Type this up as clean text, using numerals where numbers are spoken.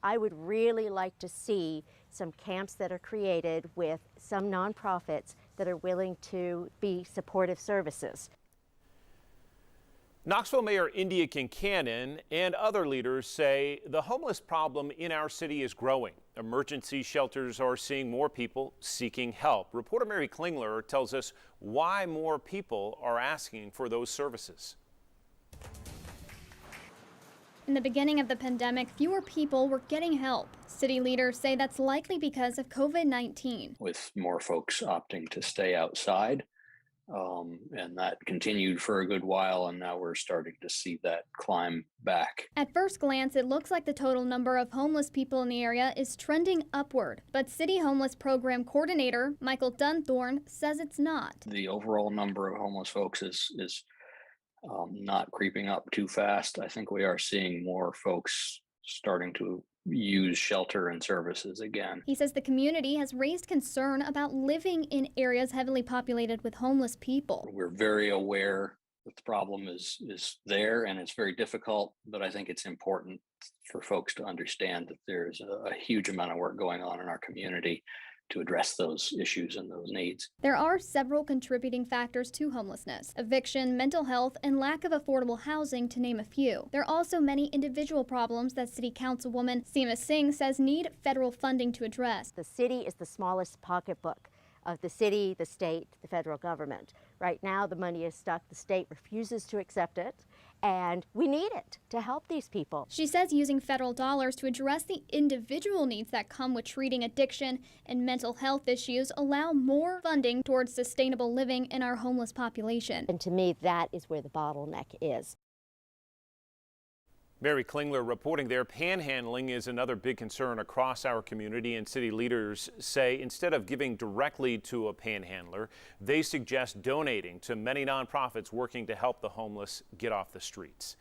I would really like to see some camps that are created with some nonprofits that are willing to be supportive services. Knoxville Mayor India Kincannon and other leaders say the homeless problem in our city is growing. Emergency shelters are seeing more people seeking help. Reporter Mary Klingler tells us why more people are asking for those services. In the beginning of the pandemic, fewer people were getting help. City leaders say that's likely because of COVID-19. With more folks opting to stay outside, and that continued for a good while, and now we're starting to see that climb back. At first glance, it looks like the total number of homeless people in the area is trending upward, but City Homeless Program Coordinator Michael Dunthorne says it's not. The overall number of homeless folks is not creeping up too fast. I think we are seeing more folks starting to use shelter and services again. He says the community has raised concern about living in areas heavily populated with homeless people. We're very aware that the problem is there and it's very difficult, but I think it's important for folks to understand that there's a huge amount of work going on in our community to address those issues and those needs. There are several contributing factors to homelessness: eviction, mental health, and lack of affordable housing, to name a few. There are also many individual problems that City Councilwoman Seema Singh says need federal funding to address. The city is the smallest pocketbook of the city, the state, the federal government. Right now, the money is stuck. The state refuses to accept it, and we need it to help these people. She says using federal dollars to address the individual needs that come with treating addiction and mental health issues allow more funding towards sustainable living in our homeless population. And to me, that is where the bottleneck is. Mary Klingler reporting there. Panhandling is another big concern across our community, and city leaders say instead of giving directly to a panhandler, they suggest donating to many nonprofits working to help the homeless get off the streets.